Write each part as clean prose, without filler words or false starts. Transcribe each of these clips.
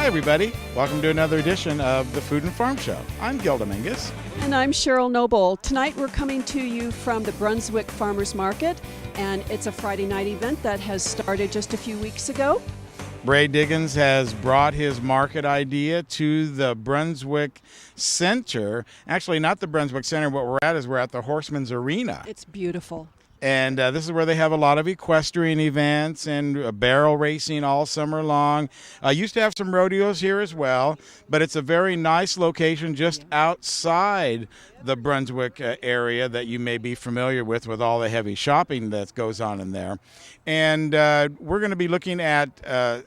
Hi, everybody. Welcome to another edition of the Food and Farm Show. I'm Gil Dominguez. And I'm Cheryl Noble. Tonight we're coming to you from the Brunswick Farmers Market, and it's a Friday night event that has started just a few weeks ago. Ray Diggins has brought his market idea to the Brunswick Center. Actually, not the Brunswick Center. What we're at is we're at the Horsemen's Arena. It's beautiful. And this is where they have a lot of equestrian events and barrel racing all summer long. Used to have some rodeos here as well, but it's a very nice location just outside the Brunswick area that you may be familiar with all the heavy shopping that goes on in there. And we're going to be looking at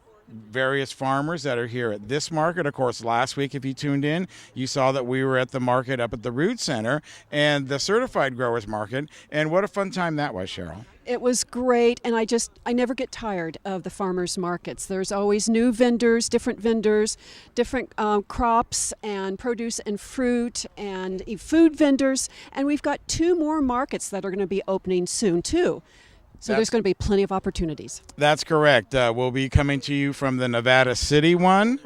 various farmers that are here at this market. Of course, last week, if you tuned in, you saw that we were at the market up at the Root Center and the Certified Growers Market. And what a fun time that was, Cheryl. It was great, and I never get tired of the farmers markets. There's always new vendors, different crops and produce and fruit and food vendors. And we've got 2 more markets that are going to be opening soon, too. So there's going to be plenty of opportunities. That's correct. We'll be coming to you from the Nevada City one,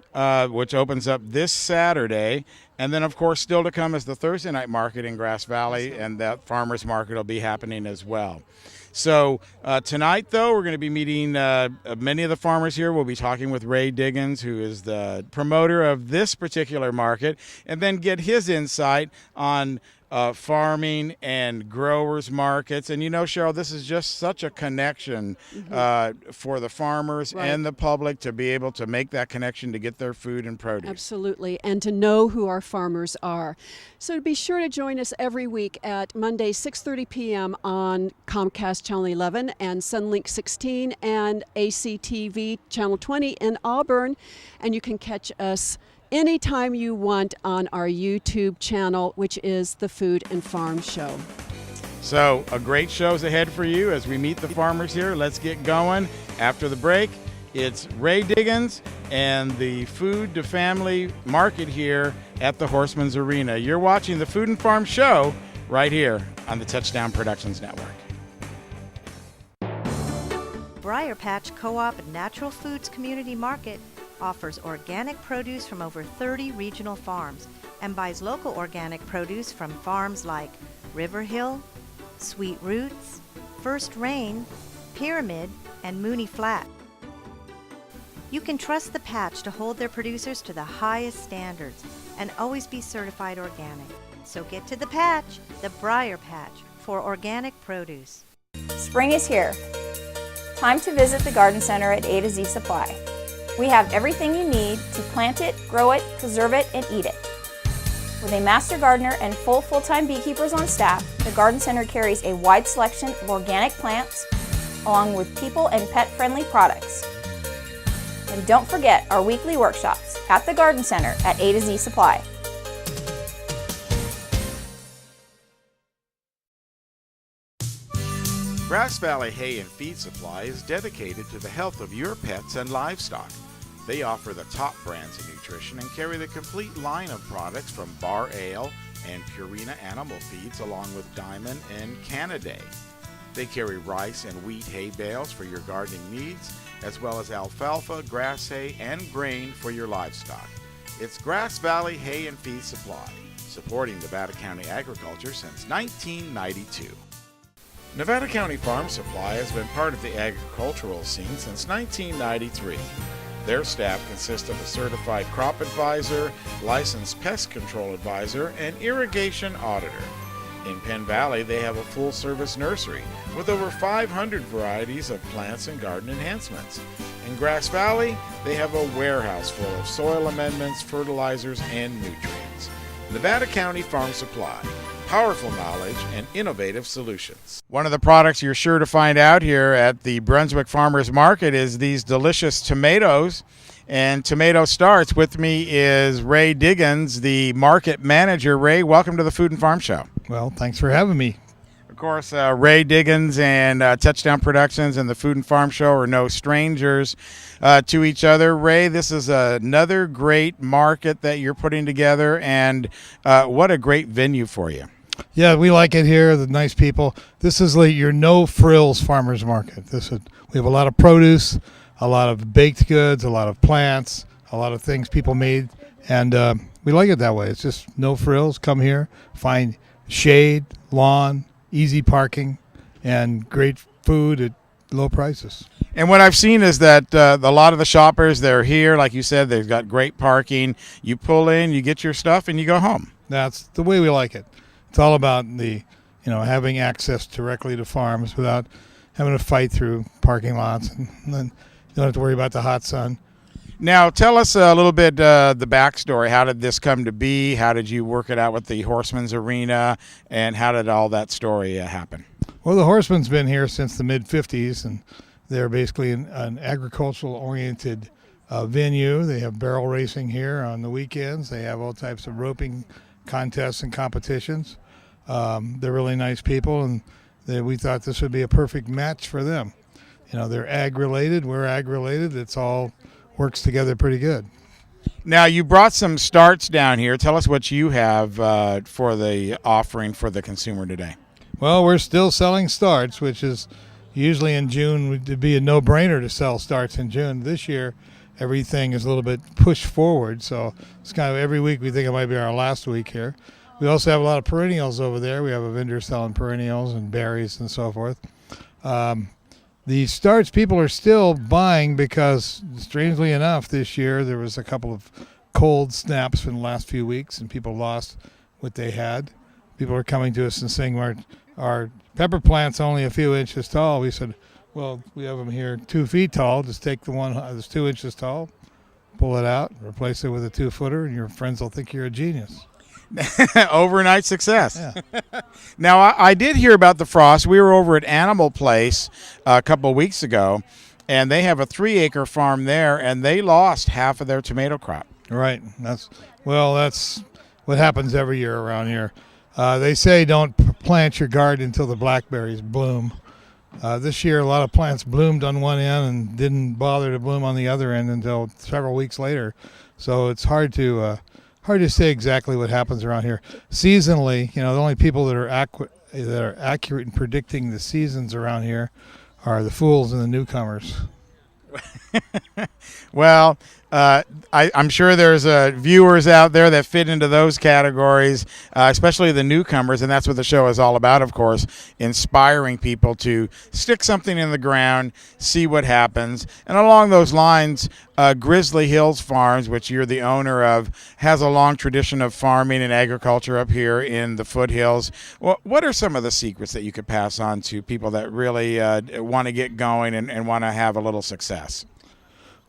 which opens up this Saturday. And then, of course, still to come is the Thursday night market in Grass Valley, and that farmers market will be happening as well. So tonight, though, we're going to be meeting many of the farmers here. We'll be talking with Ray Diggins, who is the promoter of this particular market, and then get his insight on farming and growers markets. And Cheryl, this is just such a connection for the farmers and the public to be able to make that connection to get their food and produce. Absolutely, and to know who our farmers are. So be sure to join us every week at Monday, 6:30 p.m. on Comcast Channel 11 and Sunlink 16 and ACTV Channel 20 in Auburn. And you can catch us anytime you want on our YouTube channel, which is the Food and Farm Show. So a great show's ahead for you as we meet the farmers here. Let's get going. After the break, it's Ray Diggins and the Food to Family Market here at the Horsemen's Arena. You're watching the Food and Farm Show right here on the Touchdown Productions Network. Briar Patch Co-op Natural Foods Community Market offers organic produce from over 30 regional farms and buys local organic produce from farms like River Hill, Sweet Roots, First Rain, Pyramid, and Mooney Flat. You can trust the Patch to hold their producers to the highest standards and always be certified organic. So get to the Patch, the Briar Patch, for organic produce. Spring is here. Time to visit the Garden Center at A to Z Supply. We have everything you need to plant it, grow it, preserve it, and eat it. With a master gardener and full-time beekeepers on staff, the Garden Center carries a wide selection of organic plants, along with people and pet-friendly products. And don't forget our weekly workshops at the Garden Center at A to Z Supply. Grass Valley Hay and Feed Supply is dedicated to the health of your pets and livestock. They offer the top brands of nutrition and carry the complete line of products from Bar Ale and Purina Animal Feeds along with Diamond and Canaday. They carry rice and wheat hay bales for your gardening needs, as well as alfalfa, grass hay, and grain for your livestock. It's Grass Valley Hay and Feed Supply, supporting Nevada County agriculture since 1992. Nevada County Farm Supply has been part of the agricultural scene since 1993. Their staff consists of a certified crop advisor, licensed pest control advisor, and irrigation auditor. In Penn Valley, they have a full-service nursery with over 500 varieties of plants and garden enhancements. In Grass Valley, they have a warehouse full of soil amendments, fertilizers, and nutrients. Nevada County Farm Supply. Powerful knowledge and innovative solutions. One of the products you're sure to find out here at the Brunswick Farmers Market is these delicious tomatoes. And Tomato Starts. With me is Ray Diggins, the market manager. Ray, welcome to the Food and Farm Show. Well, thanks for having me. Of course, Ray Diggins and Touchdown Productions and the Food and Farm Show are no strangers to each other. Ray, this is another great market that you're putting together, and what a great venue for you. Yeah, we like it here. The nice people. This is like your no frills farmers market. We have a lot of produce, a lot of baked goods, a lot of plants, a lot of things people made, and we like it that way. It's just no frills. Come here, find shade, lawn, easy parking, and great food at low prices. And what I've seen is that a lot of the shoppers, they're here, like you said, they've got great parking. You pull in, you get your stuff, and you go home. That's the way we like it. It's all about having access directly to farms without having to fight through parking lots, and then you don't have to worry about the hot sun. Now, tell us a little bit the backstory. How did this come to be? How did you work it out with the Horsemen's Arena, and how did all that story happen? Well, the Horsemen's been here since the mid-'50s, and they're basically an agricultural-oriented venue. They have barrel racing here on the weekends. They have all types of roping contests and competitions. They're really nice people, and we thought this would be a perfect match for them. They're ag-related, we're ag-related. It's all works together pretty good. Now, you brought some starts down here. Tell us what you have for the offering for the consumer today. Well, we're still selling starts, which is usually in June would be a no-brainer to sell starts in June. This year, everything is a little bit pushed forward, so it's kind of every week we think it might be our last week here. We also have a lot of perennials over there. We have a vendor selling perennials and berries and so forth. The starts people are still buying because, strangely enough, this year there was a couple of cold snaps in the last few weeks and people lost what they had. People are coming to us and saying our pepper plant's only a few inches tall. We said, well, we have them here 2 feet tall. Just take the one that's 2 inches tall, pull it out, replace it with a 2-footer, and your friends will think you're a genius. Overnight success. Yeah. Now, I did hear about the frost. We were over at Animal Place a couple of weeks ago, and they have a 3-acre farm there, and they lost half of their tomato crop. Right. That's what happens every year around here. They say don't plant your garden until the blackberries bloom. This year, a lot of plants bloomed on one end and didn't bother to bloom on the other end until several weeks later. So it's hard to say exactly what happens around here. Seasonally, the only people that are accurate in predicting the seasons around here are the fools and the newcomers. Well, I'm sure there's viewers out there that fit into those categories, especially the newcomers, and that's what the show is all about, of course, inspiring people to stick something in the ground, see what happens. And along those lines, Grizzly Hills Farms, which you're the owner of, has a long tradition of farming and agriculture up here in the foothills. What are some of the secrets that you could pass on to people that really want to get going and want to have a little success?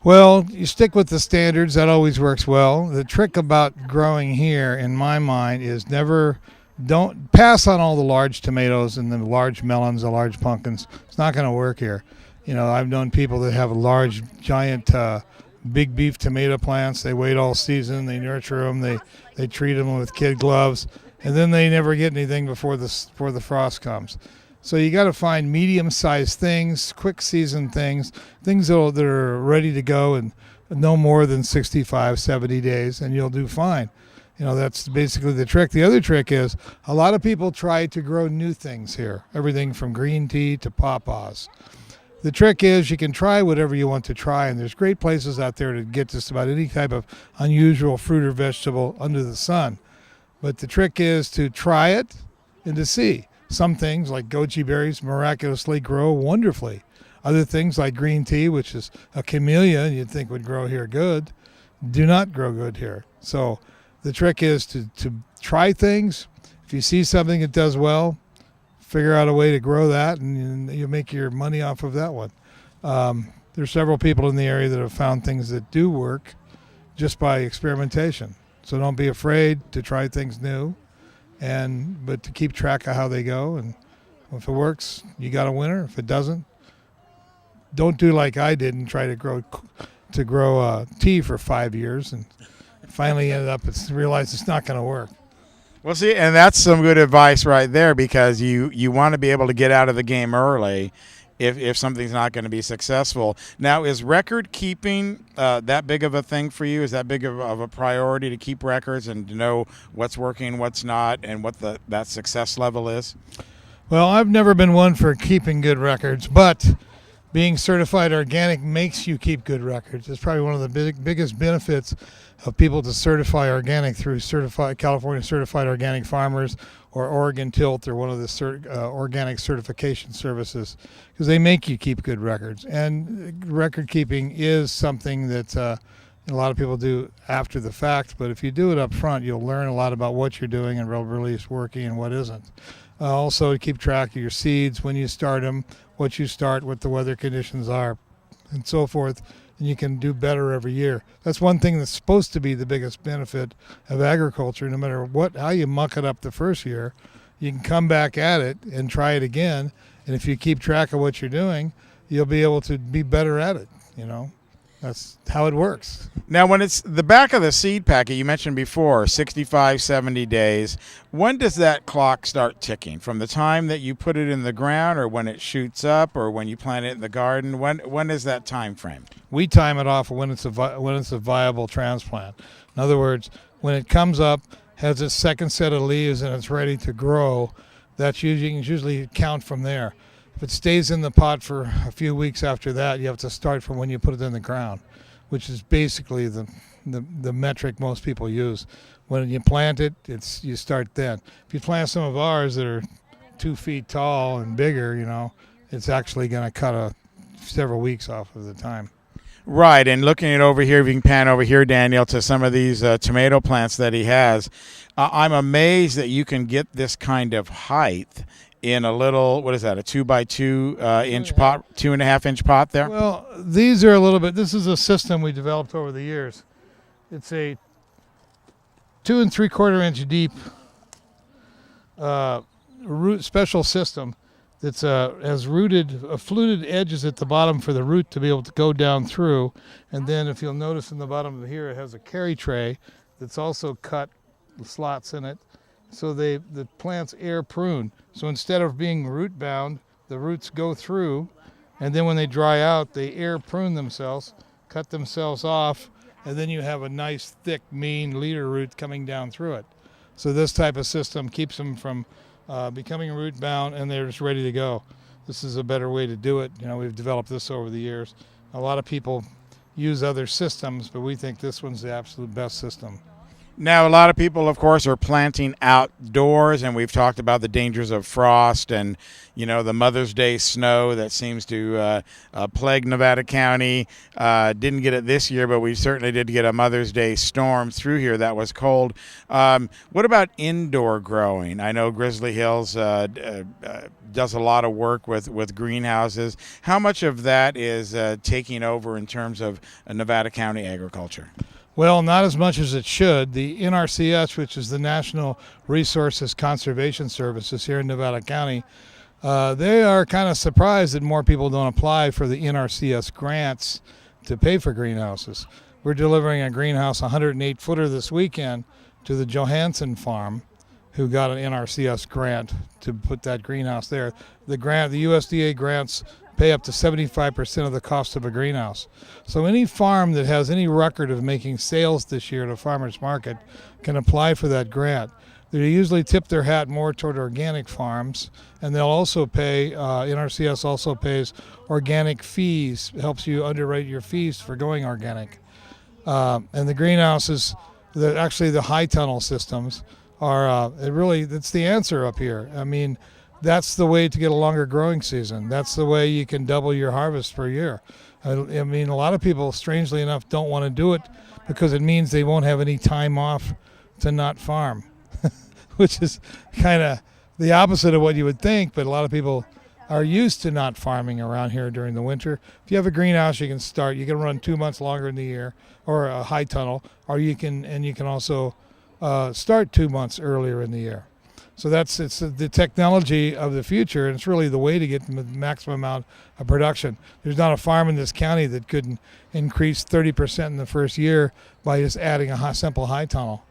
Well, you stick with the standards. That always works well. The trick about growing here, in my mind, is don't pass on all the large tomatoes and the large melons, the large pumpkins. It's not going to work here. I've known people that have large, giant, big beef tomato plants. They wait all season. They nurture them. They treat them with kid gloves, and then they never get anything before the frost comes. So you got to find medium-sized things, quick season things that are ready to go in no more than 65, 70 days, and you'll do fine. That's basically the trick. The other trick is a lot of people try to grow new things here, everything from green tea to pawpaws. The trick is you can try whatever you want to try, and there's great places out there to get just about any type of unusual fruit or vegetable under the sun. But the trick is to try it and to see. Some things like goji berries miraculously grow wonderfully. Other things like green tea, which is a camellia you'd think would grow here good, do not grow good here. So the trick is to try things. If you see something that does well, figure out a way to grow that, and you make your money off of that one. There's several people in the area that have found things that do work just by experimentation. So don't be afraid to try things new. But to keep track of how they go, and if it works, you got a winner. If it doesn't, don't do like I did and try to grow tea for 5 years, and finally ended up and realized it's not going to work. Well, see, and that's some good advice right there, because you want to be able to get out of the game early if something's not going to be successful. Now, is record keeping that big of a thing for you? Is that big of a priority to keep records and to know what's working, what's not, and what that success level is? Well, I've never been one for keeping good records, but being certified organic makes you keep good records. It's probably one of the biggest benefits of people to certify organic through California Certified Organic Farmers or Oregon Tilt or one of the organic certification services, because they make you keep good records. And record keeping is something that a lot of people do after the fact, but if you do it up front, you'll learn a lot about what you're doing and what really is working and what isn't. Also, to keep track of your seeds, when you start them, what you start, what the weather conditions are, and so forth, and you can do better every year. That's one thing that's supposed to be the biggest benefit of agriculture. No matter how you muck it up the first year, you can come back at it and try it again, and if you keep track of what you're doing, you'll be able to be better at it, That's how it works. Now, when it's the back of the seed packet, you mentioned before, 65, 70 days, when does that clock start ticking? From the time that you put it in the ground, or when it shoots up, or when you plant it in the garden? When is that time frame? We time it off when it's a viable transplant. In other words, when it comes up, has its second set of leaves, and it's ready to grow, you can usually count from there. If it stays in the pot for a few weeks after that, you have to start from when you put it in the ground, which is basically the metric most people use. When you plant it, you start then. If you plant some of ours that are 2 feet tall and bigger, it's actually going to cut several weeks off of the time. Right, and looking at over here, if you can pan over here, Daniel, to some of these tomato plants that he has, I'm amazed that you can get this kind of height in a little, what is that, a 2x2 inch pot, 2.5 inch pot there? Well, these are this is a system we developed over the years. It's a 2 3/4 inch deep root special system that has fluted edges at the bottom for the root to be able to go down through. And then if you'll notice in the bottom of here, it has a carry tray that's also cut slots in it. So the plants air prune. So instead of being root bound, the roots go through, and then when they dry out, they air prune themselves, cut themselves off, and then you have a nice, thick, mean leader root coming down through it. So this type of system keeps them from becoming root bound, and they're just ready to go. This is a better way to do it. We've developed this over the years. A lot of people use other systems, but we think this one's the absolute best system. Now, a lot of people, of course, are planting outdoors, and we've talked about the dangers of frost and, the Mother's Day snow that seems to plague Nevada County. Didn't get it this year, but we certainly did get a Mother's Day storm through here that was cold. What about indoor growing? I know Grizzly Hills does a lot of work with greenhouses. How much of that is taking over in terms of Nevada County agriculture? Well, not as much as it should. The NRCS, which is the National Resources Conservation Services here in Nevada County, they are kind of surprised that more people don't apply for the NRCS grants to pay for greenhouses. We're delivering a greenhouse 108-footer this weekend to the Johansson Farm, who got an NRCS grant to put that greenhouse there. The USDA grants pay up to 75% of the cost of a greenhouse. So any farm that has any record of making sales this year at a farmer's market can apply for that grant. They usually tip their hat more toward organic farms, and they'll also pay, NRCS also pays organic fees, helps you underwrite your fees for going organic. And the greenhouses, actually the high tunnel systems, it's the answer up here. I mean, that's the way to get a longer growing season. That's the way you can double your harvest per year. I mean, a lot of people, strangely enough, don't want to do it because it means they won't have any time off to not farm, which is kind of the opposite of what you would think, but a lot of people are used to not farming around here during the winter. If you have a greenhouse, you can run 2 months longer in the year, or a high tunnel, or you can also start 2 months earlier in the year. So it's the technology of the future, and it's really the way to get the maximum amount of production. There's not a farm in this county that couldn't increase 30% in the first year by just adding a simple high tunnel.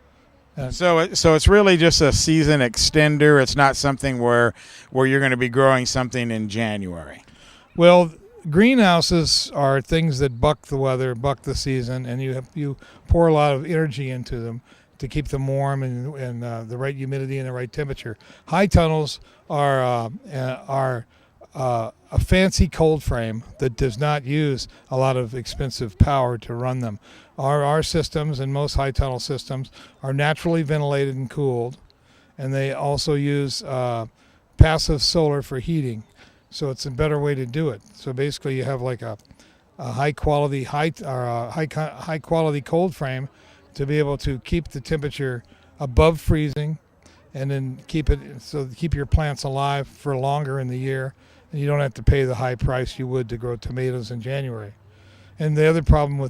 So it's really just a season extender. It's not something where you're going to be growing something in January. Well, greenhouses are things that buck the weather, buck the season, and you pour a lot of energy into them to keep them warm and the right humidity and the right temperature. High tunnels are a fancy cold frame that does not use a lot of expensive power to run them. Our systems and most high tunnel systems are naturally ventilated and cooled, and they also use passive solar for heating. So it's a better way to do it. So basically, you have like a high quality cold frame to be able to keep the temperature above freezing, and then keep your plants alive for longer in the year, and you don't have to pay the high price you would to grow tomatoes in January. And the other problem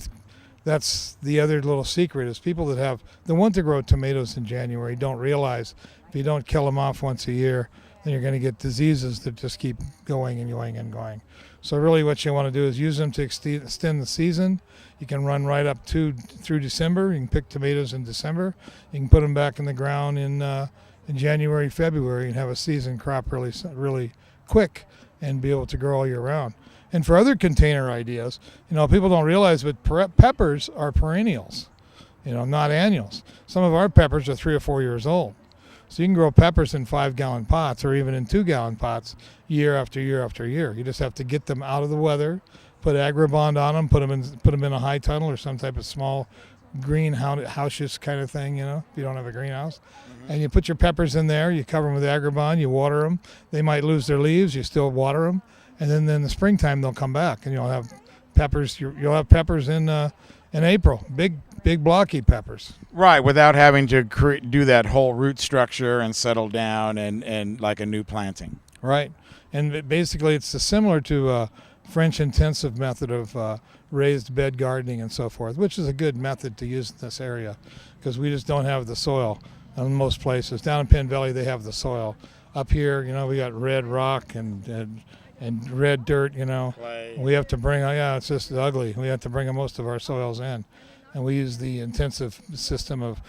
that's the other little secret is people that want to grow tomatoes in January don't realize if you don't kill them off once a year, then you're going to get diseases that just keep going and going and going. So really what you want to do is use them to extend the season. You can run right up through December. You can pick tomatoes in December. You can put them back in the ground in January, February, and have a season crop really quick and be able to grow all year round. And for other container ideas, people don't realize, but peppers are perennials, not annuals. Some of our peppers are 3 or 4 years old. So you can grow peppers in 5-gallon pots or even in 2-gallon pots year after year after year. You just have to get them out of the weather, put Agribond on them, put them in a high tunnel or some type of small greenhouse kind of thing, if you don't have a greenhouse. And you put your peppers in there, you cover them with Agribond, you water them. They might lose their leaves, you still water them. And then in the springtime, they'll come back, and you'll have peppers. You'll have peppers in April, big blocky peppers. Right, without having to do that whole root structure and settle down and like a new planting. Right, and basically it's similar to a French intensive method of raised bed gardening and so forth, which is a good method to use in this area because we just don't have the soil in most places. Down in Penn Valley, they have the soil. Up here, we got red rock and red dirt, Clay. We have to bring, it's just ugly. We have to bring most of our soils in. And we use the intensive system of,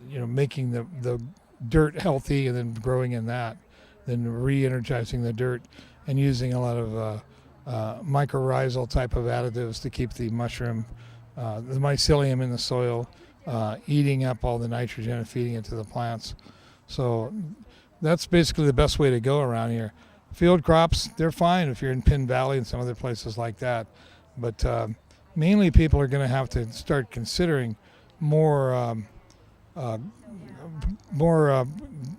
making the dirt healthy and then growing in that, then re-energizing the dirt and using a lot of mycorrhizal type of additives to keep the mushroom, the mycelium in the soil, eating up all the nitrogen and feeding it to the plants. So that's basically the best way to go around here. Field crops, they're fine if you're in Penn Valley and some other places like that. But mainly people are going to have to start considering more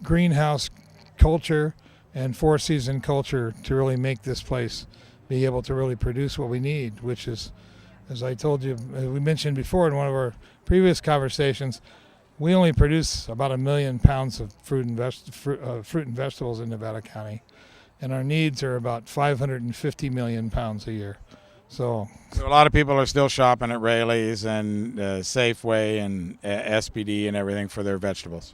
greenhouse culture and 4-season culture to really make this place be able to really produce what we need, which is, as I told you, we mentioned before in one of our previous conversations, we only produce about 1 million pounds of fruit and vegetables in Nevada County. And our needs are about 550 million pounds a year. So a lot of people are still shopping at Raley's and Safeway and SPD and everything for their vegetables.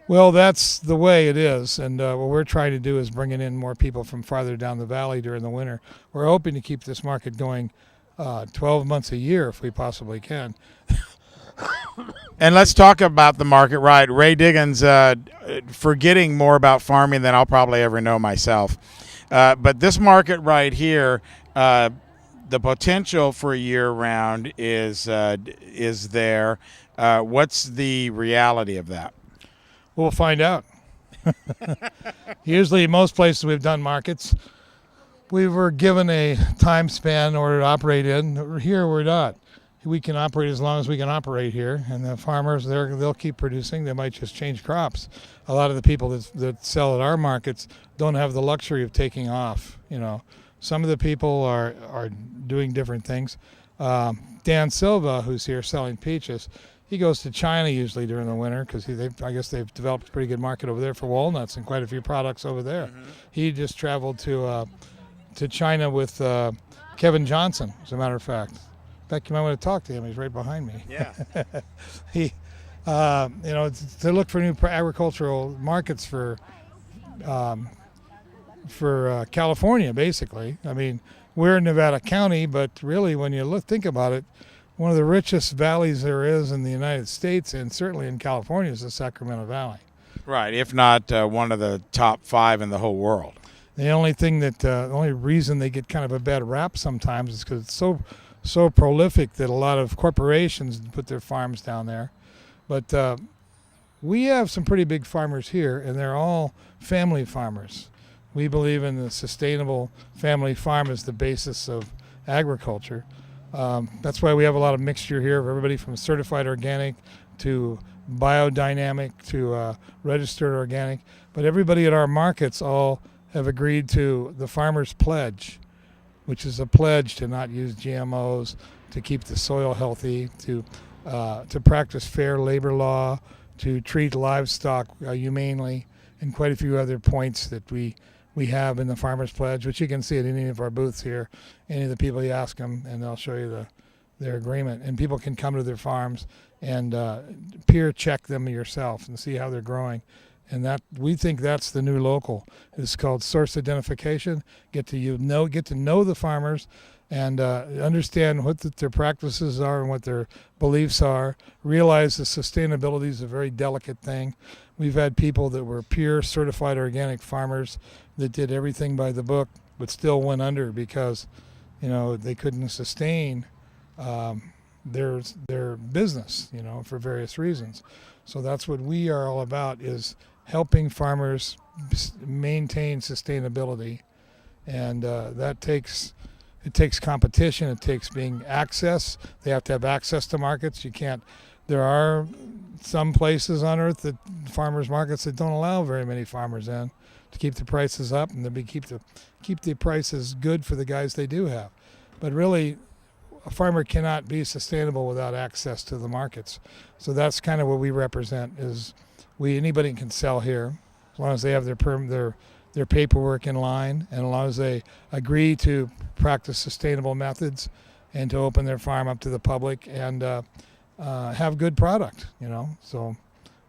Well, that's the way it is. And what we're trying to do is bringing in more people from farther down the valley during the winter. We're hoping to keep this market going 12 months a year if we possibly can. And let's talk about the market, right? Ray Diggins, forgetting more about farming than I'll probably ever know myself. But this market right here, the potential for year-round is there. What's the reality of that? We'll find out. Usually, most places we've done markets, we were given a time span in order to operate in. Here, we're not. We can operate as long as we can operate here, and the farmers, they'll keep producing. They might just change crops. A lot of the people that sell at our markets don't have the luxury of taking off. Some of the people are doing different things. Dan Silva, who's here selling peaches, he goes to China usually during the winter because I guess they've developed a pretty good market over there for walnuts and quite a few products over there. Mm-hmm. He just traveled to China with Kevin Johnson, as a matter of fact. In fact, you might want to talk to him. He's right behind me. Yeah. To look for new agricultural markets for California, basically. I mean, we're in Nevada County, but really, when you think about it, one of the richest valleys there is in the United States, and certainly in California, is the Sacramento Valley. Right, if not one of the top 5 in the whole world. The only reason they get kind of a bad rap sometimes is because it's so prolific that a lot of corporations put their farms down there. But we have some pretty big farmers here, and they're all family farmers. We believe in the sustainable family farm as the basis of agriculture. That's why we have a lot of mixture here of everybody from certified organic to biodynamic to registered organic. But everybody at our markets all have agreed to the Farmer's Pledge, which is a pledge to not use GMOs, to keep the soil healthy, to practice fair labor law, to treat livestock humanely, and quite a few other points that we have in the Farmer's Pledge, which you can see at any of our booths here. Any of the people you ask them, and they'll show you their agreement. And people can come to their farms and peer check them yourself and see how they're growing. And that, we think that's the new local. It's called source identification. Get to know the farmers and understand what their practices are and what their beliefs are. Realize that sustainability is a very delicate thing. We've had people that were pure certified organic farmers that did everything by the book but still went under because, they couldn't sustain their business, for various reasons. So that's what we are all about, is helping farmers maintain sustainability, and that takes competition. It takes being access. They have to have access to markets. There are some places on earth that farmers markets that don't allow very many farmers in to keep the prices up and keep the prices good for the guys they do have. But really, a farmer cannot be sustainable without access to the markets. So that's kind of what we represent. Anybody can sell here as long as they have their paperwork in line, and as long as they agree to practice sustainable methods and to open their farm up to the public and have good product. So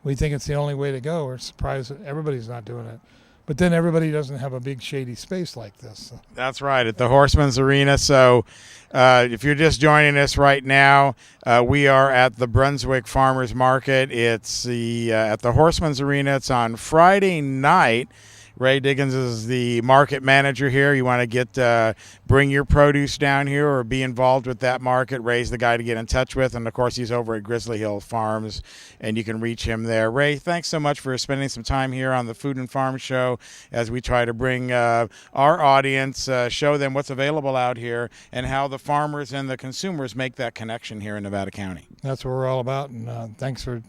we think it's the only way to go. We're surprised that everybody's not doing it. But then everybody doesn't have a big shady space like this. So. That's right, at the Horseman's Arena. So if you're just joining us right now, we are at the Brunswick Farmers Market. It's at the Horseman's Arena. It's on Friday night. Ray Diggins is the market manager here. You want to bring your produce down here or be involved with that market, Ray's the guy to get in touch with. And, of course, he's over at Grizzly Hill Farms, and you can reach him there. Ray, thanks so much for spending some time here on the Food and Farm Show as we try to bring our audience, show them what's available out here and how the farmers and the consumers make that connection here in Nevada County. That's what we're all about, and thanks for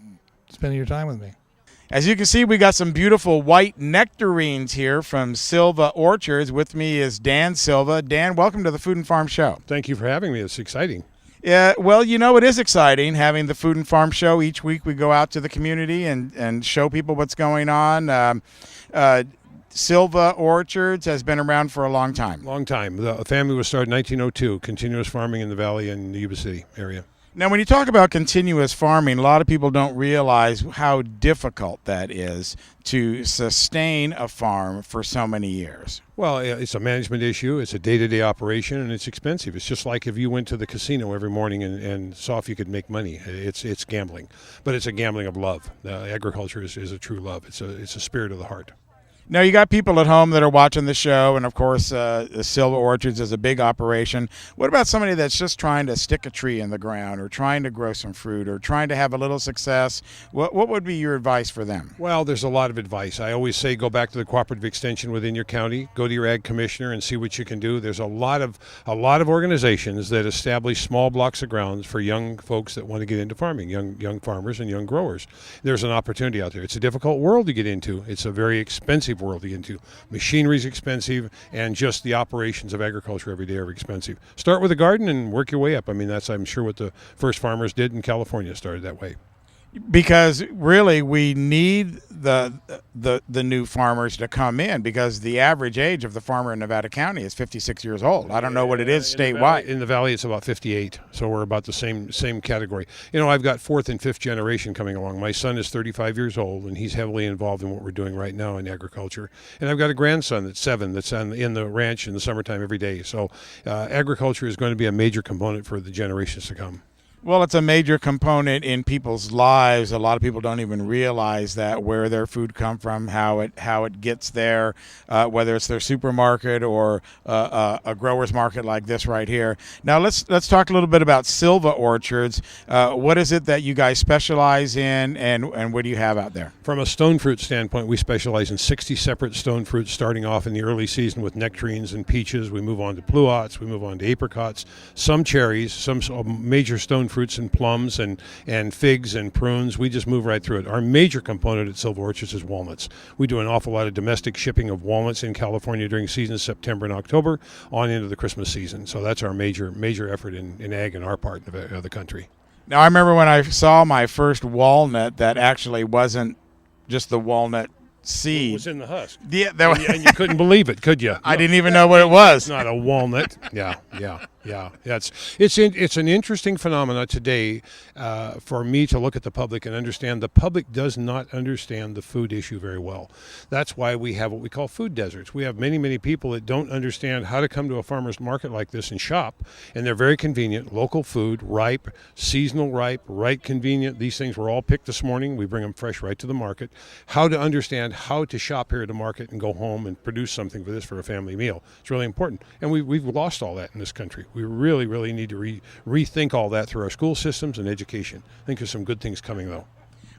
spending your time with me. As you can see, we got some beautiful white nectarines here from Silva Orchards. With me is Dan Silva. Dan, welcome to the Food and Farm Show. Thank you for having me. It's exciting. Yeah, well, it is exciting having the Food and Farm Show. Each week we go out to the community and show people what's going on. Silva Orchards has been around for a long time. Long time. The family was started in 1902, continuous farming in the valley and the Yuba City area. Now, when you talk about continuous farming, a lot of people don't realize how difficult that is to sustain a farm for so many years. Well, it's a management issue. It's a day-to-day operation, and it's expensive. It's just like if you went to the casino every morning and saw if you could make money. It's gambling, but it's a gambling of love. Agriculture is a true love. It's a spirit of the heart. Now, you got people at home that are watching the show, and, of course, the Silva Orchards is a big operation. What about somebody that's just trying to stick a tree in the ground or trying to grow some fruit or trying to have a little success? What would be your advice for them? Well, there's a lot of advice. I always say go back to the cooperative extension within your county, go to your ag commissioner and see what you can do. There's a lot of organizations that establish small blocks of grounds for young folks that want to get into farming, young farmers and young growers. There's an opportunity out there. It's a difficult world to get into. It's a very expensive world to get into. Machinery is expensive, and just the operations of agriculture every day are expensive. Start with a garden and work your way up. I mean, that's, I'm sure, what the first farmers did in California, started that way. Because really we need the new farmers to come in, because the average age of the farmer in Nevada County is 56 years old. I don't know what it is statewide. In the valley it's about 58, so we're about the same category. I've got fourth and fifth generation coming along. My son is 35 years old, and he's heavily involved in what we're doing right now in agriculture. And I've got a grandson that's 7 that's in the ranch in the summertime every day. So agriculture is going to be a major component for the generations to come. Well, it's a major component in people's lives. A lot of people don't even realize that, where their food come from, how it gets there, whether it's their supermarket or a grower's market like this right here. Now let's talk a little bit about Silva Orchards. What is it that you guys specialize in, and what do you have out there? From a stone fruit standpoint, we specialize in 60 separate stone fruits, starting off in the early season with nectarines and peaches. We move on to pluots, we move on to apricots, some cherries, some major stone fruits and plums and figs and prunes. We just move right through it. Our major component at Silva Orchards is walnuts. We do an awful lot of domestic shipping of walnuts in California during seasons September and October on into the Christmas season. So that's our major effort in ag in our part of the country. Now, I remember when I saw my first walnut that actually wasn't just the walnut seed. It was in the husk. Yeah, and you couldn't believe it, could you? I didn't even know what it was. It's not a walnut. Yeah. It's an interesting phenomena today for me to look at the public and understand. The public does not understand the food issue very well. That's why we have what we call food deserts. We have many people that don't understand how to come to a farmer's market like this and shop, and they're very convenient. Local food, ripe, seasonal ripe, right convenient. These things were all picked this morning. We bring them fresh right to the market. How to understand how to shop here at the market and go home and produce something for a family meal. It's really important. And we've lost all that in this country. We really need to rethink all that through our school systems and education. I think there's some good things coming, though.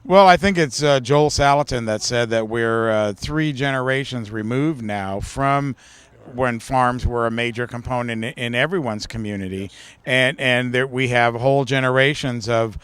Well, I think it's Joel Salatin that said that we're 3 generations removed now from when farms were a major component in everyone's community, and there we have whole generations of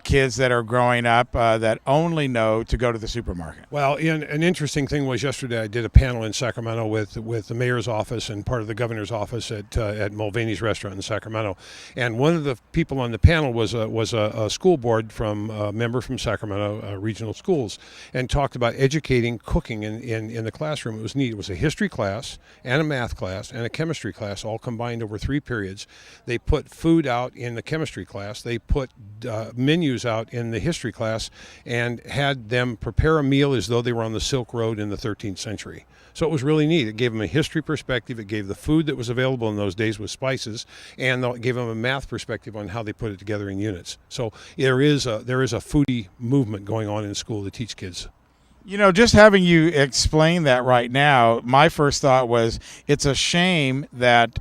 kids that are growing up that only know to go to the supermarket. Well, an interesting thing was yesterday I did a panel in Sacramento with the mayor's office and part of the governor's office at Mulvaney's restaurant in Sacramento, and one of the people on the panel was a school board member from Sacramento Regional Schools, and talked about educating cooking in the classroom. It was neat. It was a history class and a math class and a chemistry class all combined over 3 periods. They put food out in the chemistry class, they put menus out in the history class, and had them prepare a meal as though they were on the Silk Road in the 13th century. So it was really neat. It gave them a history perspective, it gave the food that was available in those days with spices, and it gave them a math perspective on how they put it together in units. So there is a foodie movement going on in school to teach kids. You know, just having you explain that right now, my first thought was it's a shame that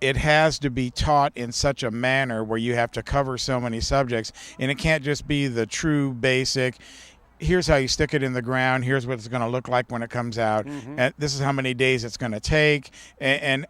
it has to be taught in such a manner where you have to cover so many subjects, and it can't just be the true basic, here's how you stick it in the ground, here's what it's going to look like when it comes out, and this is how many days it's going to take, and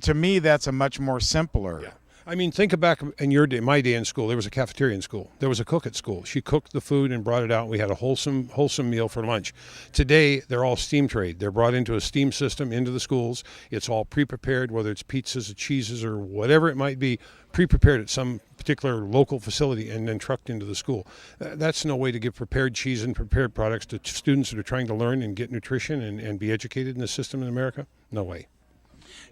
to me that's a much more simpler. Yeah. I mean, think back in my day in school. There was a cafeteria in school. There was a cook at school. She cooked the food and brought it out. We had a wholesome meal for lunch. Today, they're all steam trained. They're brought into a steam system into the schools. It's all pre-prepared, whether it's pizzas or cheeses or whatever it might be, pre-prepared at some particular local facility and then trucked into the school. That's no way to give prepared cheese and prepared products to students that are trying to learn and get nutrition and be educated in the system in America. No way.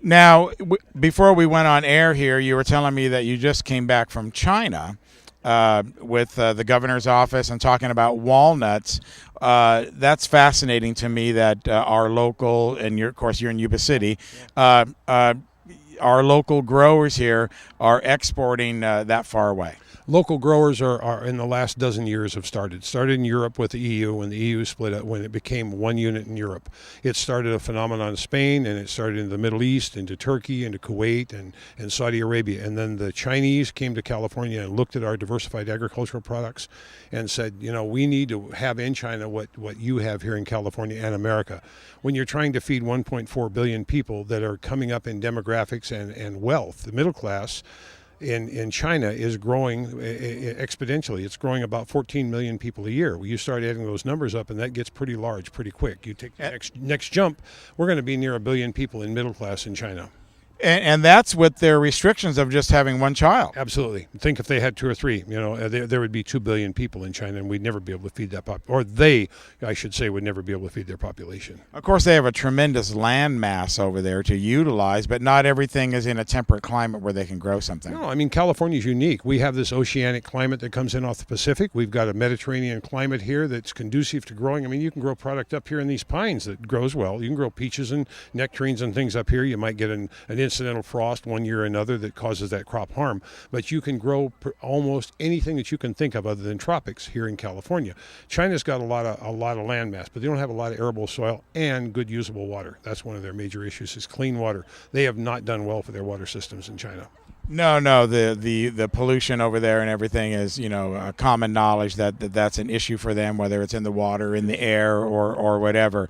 Now, before we went on air here, you were telling me that you just came back from China with the governor's office and talking about walnuts. That's fascinating to me that our local, and of course you're in Yuba City, our local growers here are exporting that far away. Local growers are in the last dozen years have started in Europe with the EU when the EU split up, when it became one unit in Europe. It started a phenomenon in Spain, and it started in the Middle East, into Turkey, into Kuwait, and Saudi Arabia. And then the Chinese came to California and looked at our diversified agricultural products and said, you know, we need to have in China what you have here in California and America. When you're trying to feed 1.4 billion people that are coming up in demographics and wealth, the middle class in China is growing exponentially. It's growing about 14 million people a year. You start adding those numbers up, and that gets pretty large pretty quick. You take the next jump, we're going to be near 1 billion people in middle class in China. And that's with their restrictions of just having one child. Absolutely. Think if they had 2 or 3, you know, there would be 2 billion people in China, and we'd never be able to feed that or they, I should say, would never be able to feed their population. Of course, they have a tremendous land mass over there to utilize, but not everything is in a temperate climate where they can grow something. No, I mean, California is unique. We have this oceanic climate that comes in off the Pacific. We've got a Mediterranean climate here that's conducive to growing. I mean, you can grow product up here in these pines that grows well. You can grow peaches and nectarines and things up here. You might get an incidental frost one year or another that causes that crop harm. But you can grow almost anything that you can think of other than tropics here in California. China's got a lot of land mass, but they don't have a lot of arable soil and good usable water. That's one of their major issues is clean water. They have not done well for their water systems in China. No, the pollution over there and everything is, common knowledge that's an issue for them, whether it's in the water, in the air, or whatever.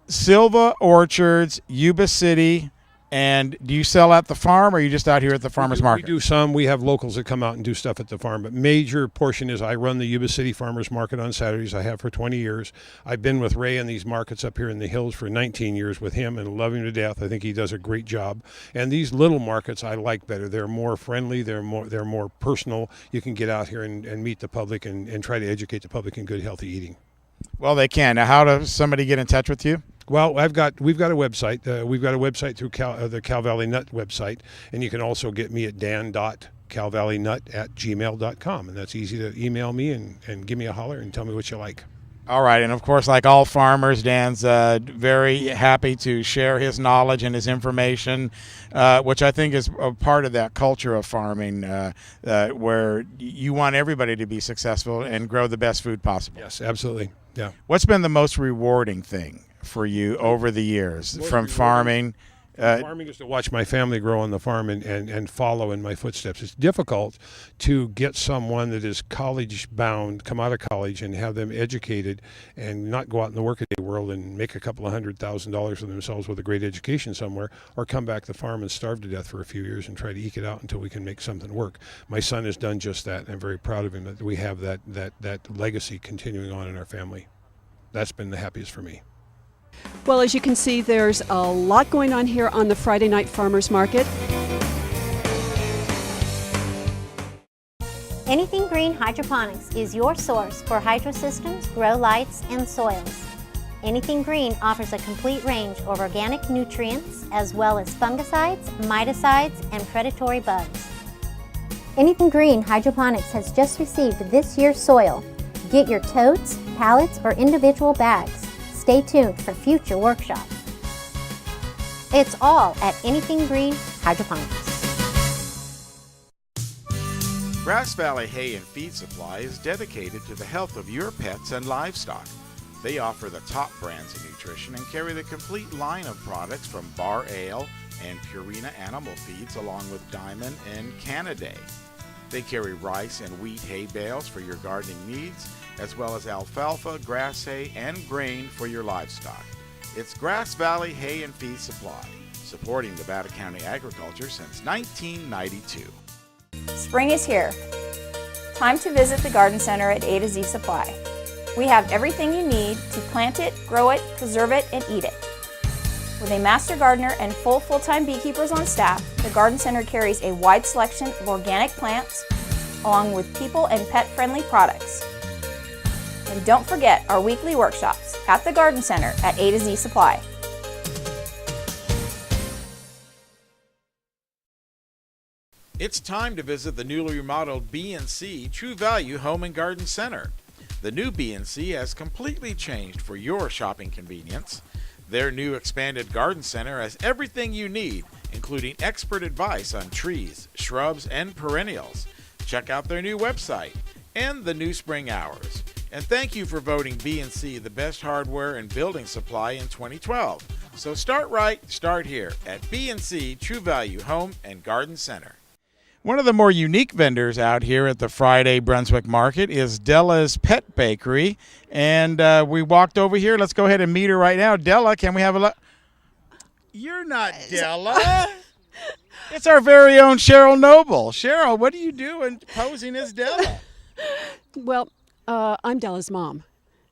Silva Orchards, Yuba City, and do you sell at the farm, or are you just out here at the farmer's market? We do some. We have locals that come out and do stuff at the farm, but major portion is I run the Yuba City Farmers Market on Saturdays. I have for 20 years. I've been with Ray in these markets up here in the hills for 19 years with him and love him to death. I think he does a great job. And these little markets I like better. They're more friendly. They're more personal. You can get out here and meet the public and try to educate the public in good, healthy eating. Well, they can. Now, how does somebody get in touch with you? Well, we've got a website. We've got a website through the Cal Valley Nut website, and you can also get me at dan.calvalleynut@gmail.com, and that's easy to email me and give me a holler and tell me what you like. All right, and of course, like all farmers, Dan's very happy to share his knowledge and his information, which I think is a part of that culture of farming, where you want everybody to be successful and grow the best food possible. Yes, absolutely. Yeah. What's been the most rewarding thing for you over the years from farming? Farming is to watch my family grow on the farm and follow in my footsteps. It's difficult to get someone that is college bound, come out of college and have them educated and not go out in the workaday world and make a couple of $100,000 for themselves with a great education somewhere, or come back to the farm and starve to death for a few years and try to eke it out until we can make something work. My son has done just that, and I'm very proud of him that we have that legacy continuing on in our family. That's been the happiest for me. Well, as you can see, there's a lot going on here on the Friday Night Farmers Market. Anything Green Hydroponics is your source for hydro systems, grow lights, and soils. Anything Green offers a complete range of organic nutrients as well as fungicides, miticides, and predatory bugs. Anything Green Hydroponics has just received this year's soil. Get your totes, pallets, or individual bags. Stay tuned for future workshops. It's all at Anything Green Hydroponics. Grass Valley Hay and Feed Supply is dedicated to the health of your pets and livestock. They offer the top brands of nutrition and carry the complete line of products from Bar Ale and Purina Animal Feeds along with Diamond and Canaday. They carry rice and wheat hay bales for your gardening needs, as well as alfalfa, grass hay, and grain for your livestock. It's Grass Valley Hay and Feed Supply, supporting Nevada County agriculture since 1992. Spring is here. Time to visit the Garden Center at A to Z Supply. We have everything you need to plant it, grow it, preserve it, and eat it. With a master gardener and full-time beekeepers on staff, the Garden Center carries a wide selection of organic plants, along with people and pet-friendly products. And don't forget our weekly workshops at the Garden Center at A to Z Supply. It's time to visit the newly remodeled B&C True Value Home and Garden Center. The new B&C has completely changed for your shopping convenience. Their new expanded garden center has everything you need, including expert advice on trees, shrubs, and perennials. Check out their new website and the new spring hours. And thank you for voting B&C the best hardware and building supply in 2012. So start right, start here at B&C True Value Home and Garden Center. One of the more unique vendors out here at the Friday Brunswick Market is Della's Pet Bakery. And we walked over here. Let's go ahead and meet her right now. Della, can we have a look? You're not Della. It's our very own Cheryl Noble. Cheryl, what are you doing posing as Della? Well, I'm Della's mom.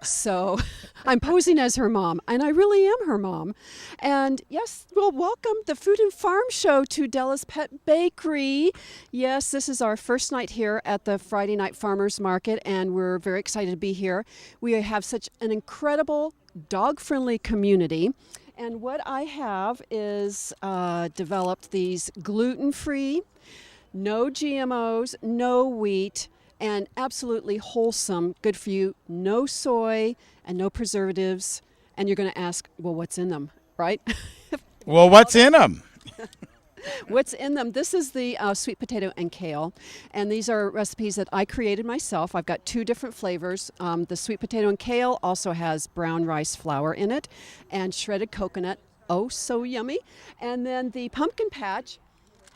So I'm posing as her mom, and I really am her mom. And yes, well, welcome the Food and Farm Show to Della's Pet Bakery. Yes, this is our first night here at the Friday Night Farmers Market, and we're very excited to be here. We have such an incredible dog-friendly community. And what I have is developed these gluten-free, no GMOs, no wheat, and absolutely wholesome, good for you, no soy and no preservatives. And you're going to ask, well, what's in them, right? Well, what's in them? What's in them? This is the sweet potato and kale, and these are recipes that I created myself. I've got 2 different flavors. The sweet potato and kale also has brown rice flour in it and shredded coconut. Oh, so yummy. And then the pumpkin patch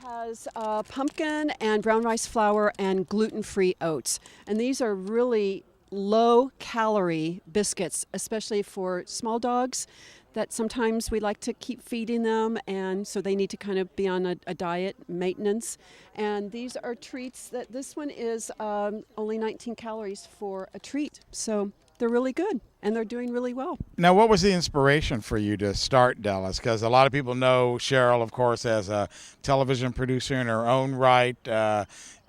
has pumpkin and brown rice flour and gluten-free oats. And these are really low-calorie biscuits, especially for small dogs that sometimes we like to keep feeding them, and so they need to kind of be on a diet maintenance. And these are treats that this one is only 19 calories for a treat. So they're really good, and they're doing really well. Now, what was the inspiration for you to start Della's? Because a lot of people know Cheryl, of course, as a television producer in her own right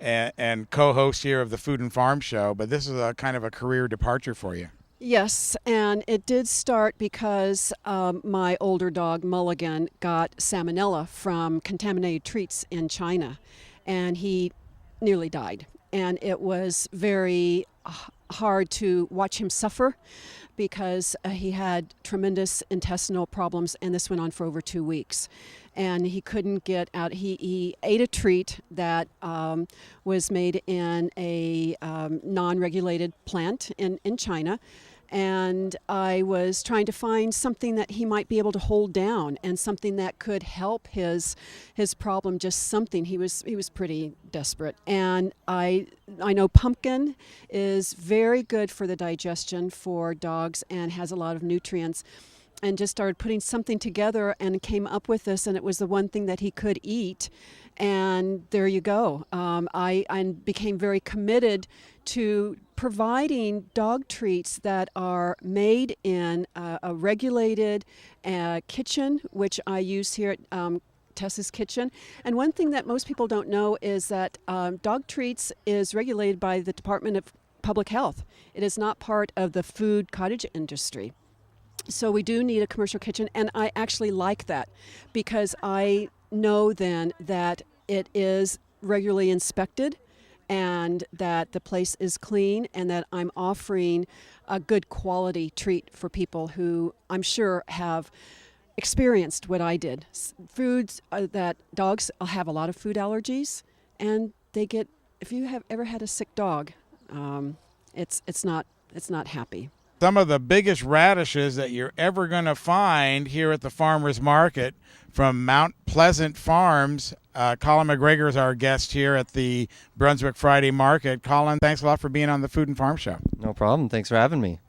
and co-host here of the Food and Farm Show, but this is a kind of a career departure for you. Yes, and it did start because my older dog, Mulligan, got salmonella from contaminated treats in China, and he nearly died. And it was very hard to watch him suffer because he had tremendous intestinal problems, and this went on for over 2 weeks. And he couldn't get out. He ate a treat that was made in a non-regulated plant in China. And I was trying to find something that he might be able to hold down and something that could help his problem, just something. He was pretty desperate. And I know pumpkin is very good for the digestion for dogs and has a lot of nutrients. And just started putting something together and came up with this, and it was the one thing that he could eat. And there you go. I became very committed to providing dog treats that are made in a regulated kitchen, which I use here at Tessa's Kitchen. And one thing that most people don't know is that dog treats is regulated by the Department of Public Health. It is not part of the food cottage industry. So we do need a commercial kitchen, and I actually like that because I know then that it is regularly inspected and that the place is clean and that I'm offering a good quality treat for people who I'm sure have experienced what I did. Foods that dogs have a lot of food allergies, and they get, if you have ever had a sick dog, it's not happy. Some of the biggest radishes that you're ever going to find here at the Farmers Market from Mount Pleasant Farms. Colin McGregor is our guest here at the Brunswick Friday Market. Colin, thanks a lot for being on the Food and Farm Show. No problem. Thanks for having me.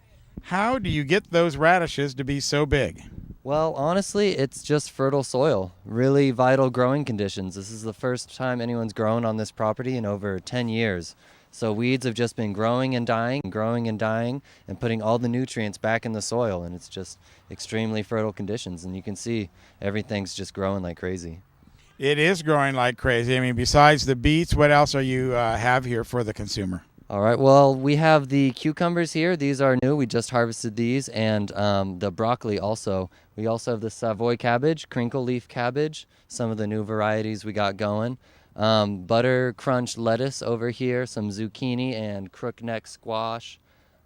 How do you get those radishes to be so big? Well, honestly, it's just fertile soil, really vital growing conditions. This is the first time anyone's grown on this property in over 10 years. So weeds have just been growing and dying, and putting all the nutrients back in the soil, and it's just extremely fertile conditions. And you can see everything's just growing like crazy. It is growing like crazy. I mean, besides the beets, what else are you have here for the consumer? All right, well, we have the cucumbers here. These are new. We just harvested these, and the broccoli also. We also have the Savoy cabbage, crinkle leaf cabbage, some of the new varieties we got going. Butter crunch lettuce over here, some zucchini and crookneck squash.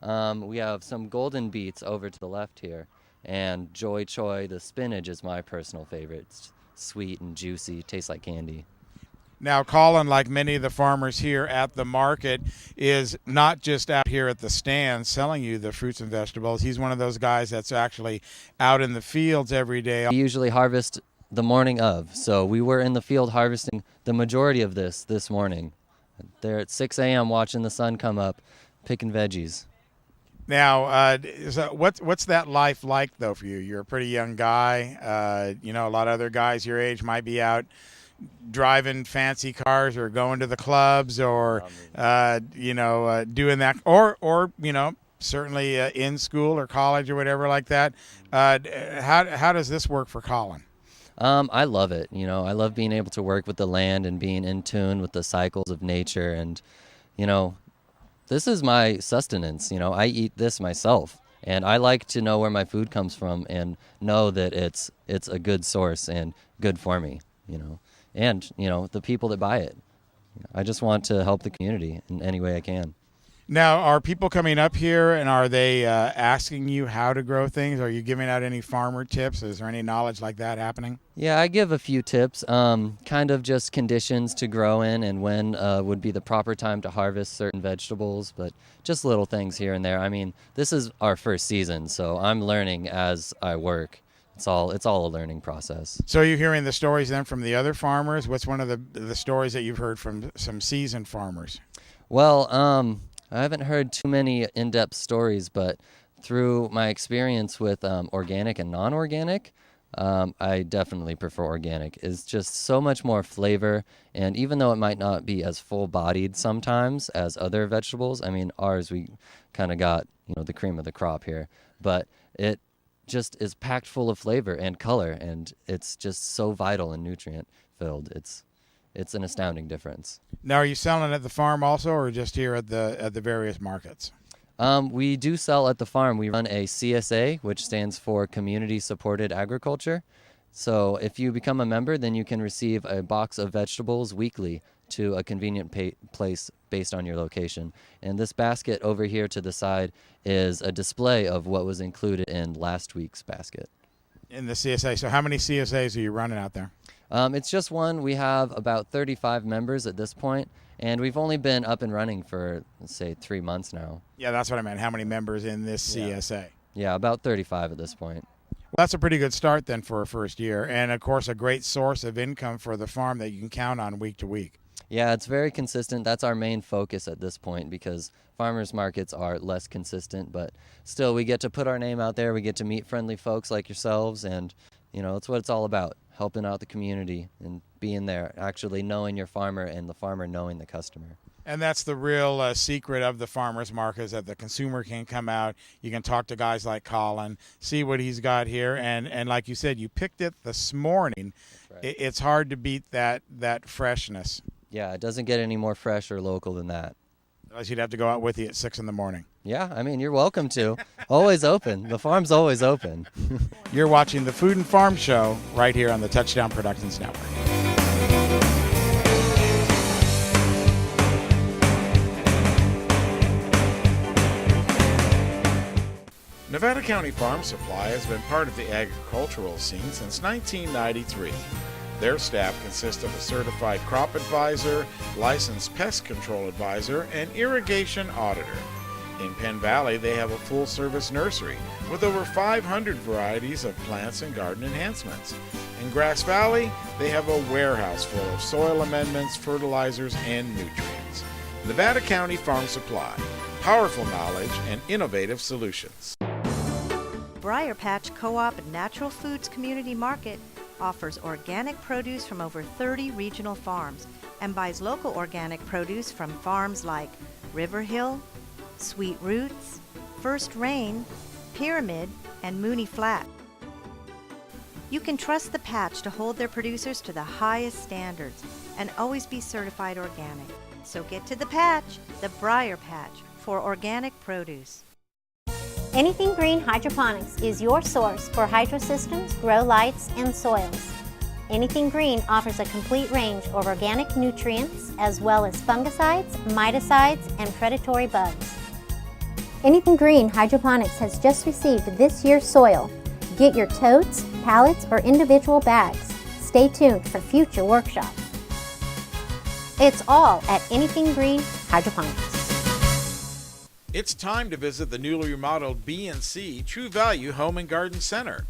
We have some golden beets over to the left here, and Joy Choy, the spinach, is my personal favorite. It's sweet and juicy, tastes like candy. Now, Colin, like many of the farmers here at the market, is not just out here at the stand selling you the fruits and vegetables. He's one of those guys that's actually out in the fields every day. We usually harvest the morning of, so we were in the field harvesting the majority of this morning. There at 6 a.m. watching the sun come up, picking veggies. Now, what's that life like, though, for you? You're a pretty young guy. A lot of other guys your age might be out driving fancy cars or going to the clubs or, doing that. Or certainly in school or college or whatever like that. How does this work for Colin? I love it. I love being able to work with the land and being in tune with the cycles of nature. And, this is my sustenance. I eat this myself. And I like to know where my food comes from and know that it's a good source and good for me, And, the people that buy it. I just want to help the community in any way I can. Now, are people coming up here and are they asking you how to grow things? Are you giving out any farmer tips? Is there any knowledge like that happening? Yeah, I give a few tips, kind of just conditions to grow in and when would be the proper time to harvest certain vegetables, but just little things here and there. I mean, this is our first season, so I'm learning as I work. It's all a learning process. So you're hearing the stories then from the other farmers? What's one of the stories that you've heard from some seasoned farmers? Well, I haven't heard too many in-depth stories, but through my experience with organic and non-organic, I definitely prefer organic. It's just so much more flavor, and even though it might not be as full-bodied sometimes as other vegetables, I mean, ours, we kind of got, the cream of the crop here, but it just is packed full of flavor and color, and it's just so vital and nutrient-filled. It's an astounding difference. Now, are you selling at the farm also, or just here at the various markets? We do sell at the farm. We run a CSA, which stands for Community Supported Agriculture. So if you become a member, then you can receive a box of vegetables weekly to a convenient place based on your location. And this basket over here to the side is a display of what was included in last week's basket. In the CSA. So how many CSAs are you running out there? It's just one. We have about 35 members at this point, and we've only been up and running for, let's say, 3 months now. Yeah, that's what I meant. How many members in this CSA? Yeah, about 35 at this point. Well, that's a pretty good start then for a first year, and of course a great source of income for the farm that you can count on week to week. Yeah, it's very consistent. That's our main focus at this point because farmers markets are less consistent, but still we get to put our name out there. We get to meet friendly folks like yourselves, and it's what it's all about, helping out the community and being there, actually knowing your farmer and the farmer knowing the customer. And that's the real secret of the farmers market, is that the consumer can come out. You can talk to guys like Colin, see what he's got here, and like you said, you picked it this morning. That's right. It's hard to beat that freshness. Yeah, it doesn't get any more fresh or local than that. Otherwise, you'd have to go out with you at 6 in the morning. Yeah, I mean, you're welcome to. Always open. The farm's always open. You're watching the Food and Farm Show right here on the Touchdown Productions Network. Nevada County Farm Supply has been part of the agricultural scene since 1993. Their staff consists of a certified crop advisor, licensed pest control advisor, and irrigation auditor. In Penn Valley, they have a full-service nursery with over 500 varieties of plants and garden enhancements. In Grass Valley, they have a warehouse full of soil amendments, fertilizers, and nutrients. Nevada County Farm Supply, powerful knowledge and innovative solutions. Briar Patch Co-op and Natural Foods Community Market offers organic produce from over 30 regional farms and buys local organic produce from farms like River Hill, Sweet Roots, First Rain, Pyramid, and Mooney Flat. You can trust the Patch to hold their producers to the highest standards and always be certified organic. So get to the Patch, the Briar Patch, for organic produce. Anything Green Hydroponics is your source for hydro systems, grow lights, and soils. Anything Green offers a complete range of organic nutrients as well as fungicides, miticides, and predatory bugs. Anything Green Hydroponics has just received this year's soil. Get your totes, pallets, or individual bags. Stay tuned for future workshops. It's all at Anything Green Hydroponics. It's time to visit the newly remodeled B&C True Value Home and Garden Center.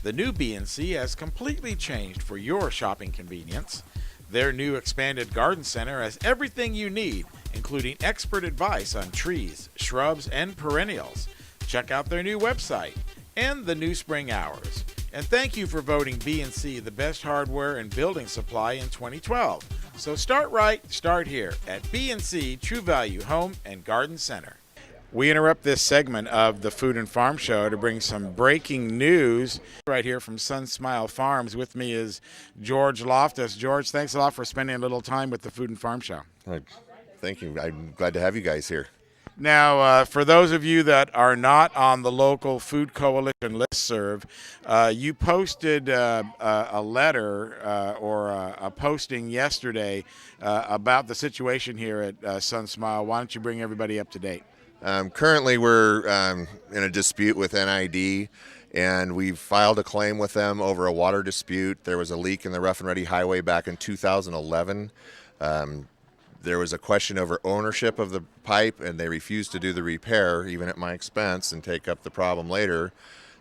The new B&C has completely changed for your shopping convenience. Their new expanded garden center has everything you need, including expert advice on trees, shrubs, and perennials. Check out their new website and the new spring hours. And thank you for voting B&C the best hardware and building supply in 2012. So start right, start here at B&C True Value Home and Garden Center. We interrupt this segment of the Food and Farm Show to bring some breaking news right here from Sun Smile Farms. With me is George Loftus. George, thanks a lot for spending a little time with the Food and Farm Show. Thank you. I'm glad to have you guys here. Now, for those of you that are not on the local Food Coalition listserv, you posted a letter or a posting yesterday about the situation here at SunSmile. Why don't you bring everybody up to date? Currently, we're in a dispute with NID, and we've filed a claim with them over a water dispute. There was a leak in the Rough and Ready Highway back in 2011. There was a question over ownership of the pipe, and they refused to do the repair, even at my expense, and take up the problem later.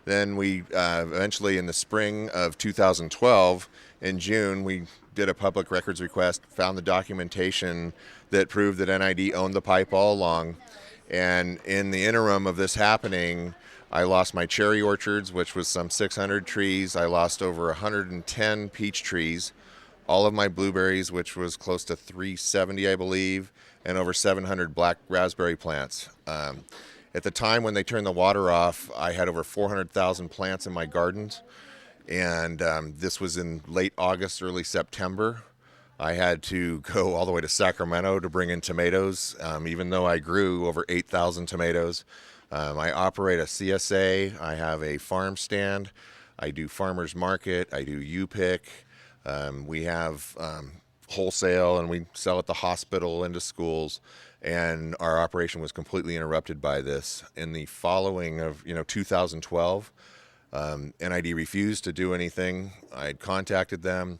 Then we eventually, in the spring of 2012, in June, we did a public records request, found the documentation that proved that NID owned the pipe all along. And in the interim of this happening, I lost my cherry orchards, which was some 600 trees. I lost over 110 peach trees. All of my blueberries, which was close to 370, I believe, and over 700 black raspberry plants. At the time when they turned the water off, I had over 400,000 plants in my gardens, and this was in late August, early September. I had to go all the way to Sacramento to bring in tomatoes, even though I grew over 8,000 tomatoes. I operate a CSA, I have a farm stand, I do farmers market, I do U-Pick. We have wholesale, and we sell at the hospital, into schools, and our operation was completely interrupted by this. In the following of 2012, NID refused to do anything. I had contacted them,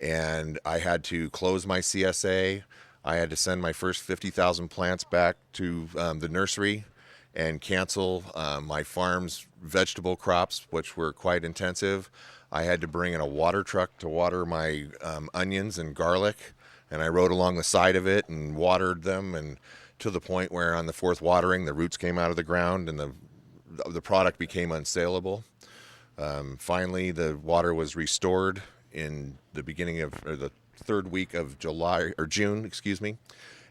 and I had to close my CSA. I had to send my first 50,000 plants back to the nursery and cancel my farm's vegetable crops, which were quite intensive. I had to bring in a water truck to water my onions and garlic, and I rode along the side of it and watered them, and to the point where on the fourth watering the roots came out of the ground and the product became unsaleable. Finally, the water was restored in the beginning of the third week of June,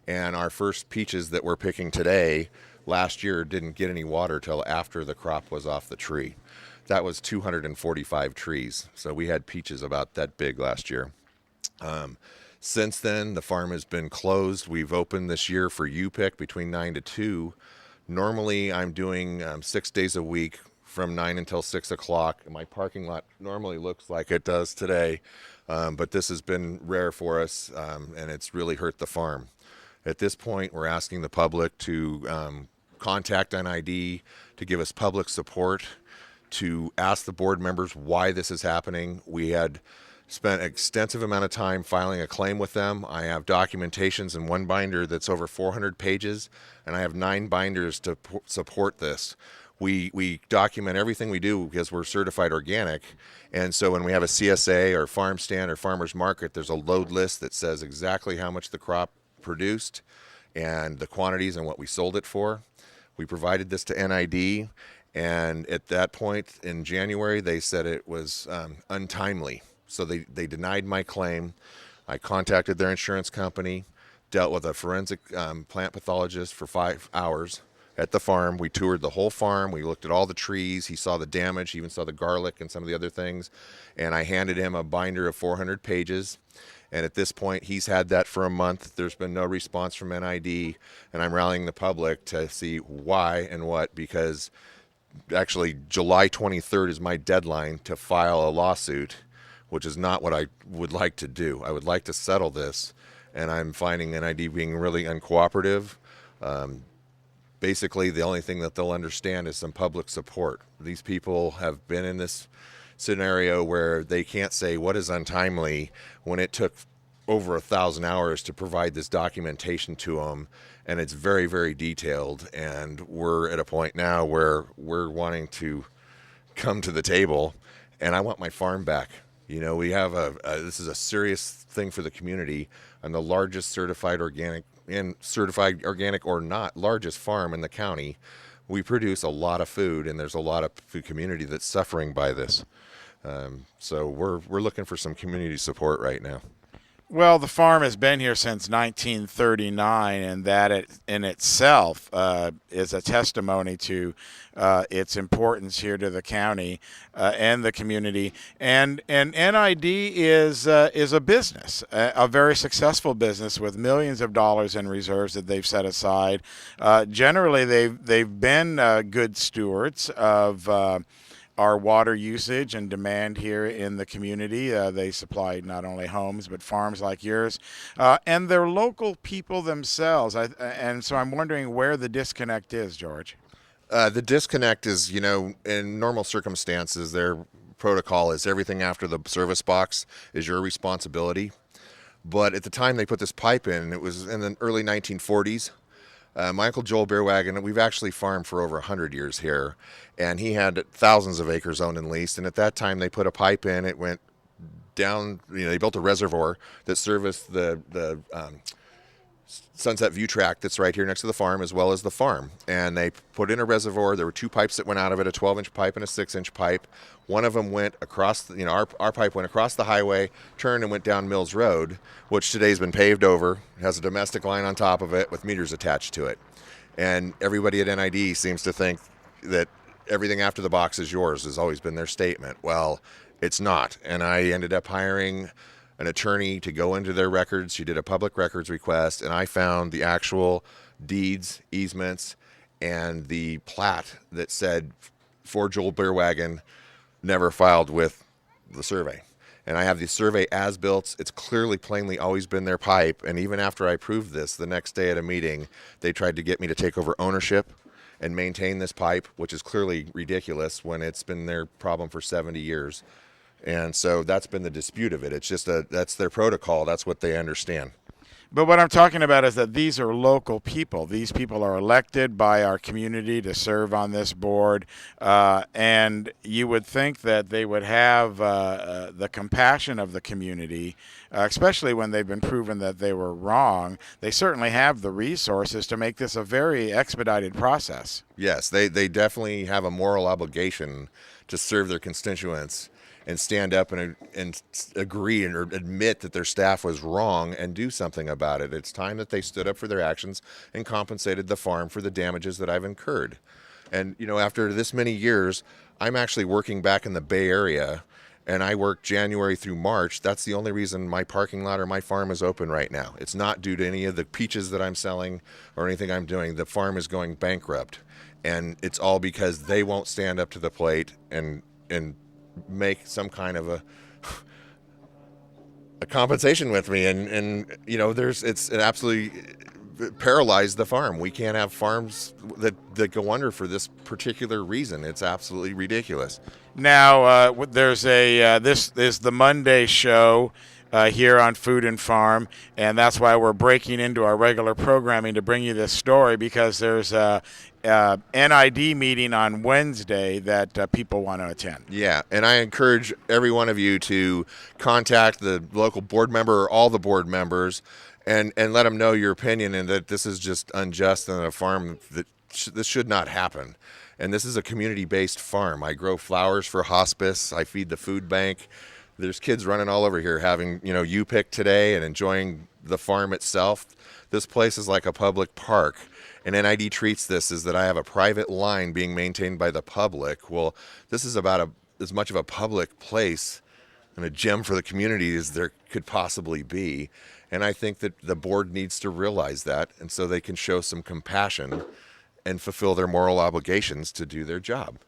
and our first peaches that we're picking today last year didn't get any water till after the crop was off the tree. That was 245 trees, so we had peaches about that big last year. Since then, the farm has been closed. We've opened this year for U-Pick between 9 to 2. Normally, I'm doing 6 days a week from 9 until 6 o'clock. My parking lot normally looks like it does today, but this has been rare for us, and it's really hurt the farm. At this point, we're asking the public to contact NID to give us public support, to ask the board members why this is happening. We had spent an extensive amount of time filing a claim with them. I have documentations in one binder that's over 400 pages, and I have 9 binders to support this. We document everything we do because we're certified organic, and so when we have a CSA or farm stand or farmer's market, there's a load list that says exactly how much the crop produced and the quantities and what we sold it for. We provided this to NID, and at that point in January, they said it was untimely. So they denied my claim. I contacted their insurance company, dealt with a forensic plant pathologist for 5 hours at the farm. We toured the whole farm. We looked at all the trees. He saw the damage. He even saw the garlic and some of the other things. And I handed him a binder of 400 pages. And at this point, he's had that for a month. There's been no response from NID. And I'm rallying the public to see why and what, because actually July 23rd is my deadline to file a lawsuit, which is not what I would like to do. I would like to settle this, and I'm finding NID being really uncooperative. Basically, the only thing that they'll understand is some public support. These people have been in this scenario where they can't say what is untimely when it took over 1,000 hours to provide this documentation to them, and it's very, very detailed. And we're at a point now where we're wanting to come to the table, and I want my farm back. You know, we have this is a serious thing for the community. I'm the largest certified organic or not, largest farm in the county. We produce a lot of food, and there's a lot of food community that's suffering by this. So we're looking for some community support right now. Well, the farm has been here since 1939, and that in itself is a testimony to its importance here to the county and the community. And NID is a business, a very successful business with millions of dollars in reserves that they've set aside. Generally, they've been good stewards of our water usage and demand here in the community. They supply not only homes but farms like yours, and they're local people themselves. And so I'm wondering where the disconnect is, George. The disconnect is, in normal circumstances, their protocol is everything after the service box is your responsibility. But at the time they put this pipe in, it was in the early 1940s. My Uncle Joel Beerwagen, we've actually farmed for over 100 years here, and he had thousands of acres owned and leased, and at that time they put a pipe in, it went down, they built a reservoir that serviced the Sunset View tract that's right here next to the farm, as well as the farm. And they put in a reservoir. There were two pipes that went out of it, a 12-inch pipe and a 6-inch pipe. One of them went across, our pipe went across the highway, turned and went down Mills Road, which today's been paved over. It has a domestic line on top of it with meters attached to it. And everybody at NID seems to think that everything after the box is yours, has always been their statement. Well, it's not. And I ended up hiring an attorney to go into their records. She did a public records request, and I found the actual deeds, easements, and the plat that said for Joel Beerwagen, never filed with the survey. And I have the survey as-built. It's clearly, plainly always been their pipe. And even after I proved this, the next day at a meeting, they tried to get me to take over ownership and maintain this pipe, which is clearly ridiculous when it's been their problem for 70 years. And so that's been the dispute of it. It's just that's their protocol. That's what they understand. But what I'm talking about is that these are local people. These people are elected by our community to serve on this board, and you would think that they would have the compassion of the community, especially when they've been proven that they were wrong. They certainly have the resources to make this a very expedited process. Yes, they definitely have a moral obligation to serve their constituents and stand up and agree or admit that their staff was wrong and do something about it. It's time that they stood up for their actions and compensated the farm for the damages that I've incurred. And, after this many years, I'm actually working back in the Bay Area, and I work January through March. That's the only reason my parking lot or my farm is open right now. It's not due to any of the peaches that I'm selling or anything I'm doing. The farm is going bankrupt, and it's all because they won't stand up to the plate and make some kind of a compensation with me, and it absolutely paralyzed the farm. We can't have farms that go under for this particular reason. It's absolutely ridiculous. Now there's this is the Monday show here on Food and Farm, and that's why we're breaking into our regular programming to bring you this story, because there's a NID meeting on Wednesday that people want to attend. Yeah, and I encourage every one of you to contact the local board member or all the board members and let them know your opinion, and that this is just unjust on a farm, that this should not happen. And this is a community-based farm. I grow flowers for hospice. I feed the food bank. There's kids running all over here having, U-Pick today and enjoying the farm itself. This place is like a public park. And NID treats this as that I have a private line being maintained by the public. Well, this is about as much of a public place and a gem for the community as there could possibly be. And I think that the board needs to realize that, and so they can show some compassion and fulfill their moral obligations to do their job.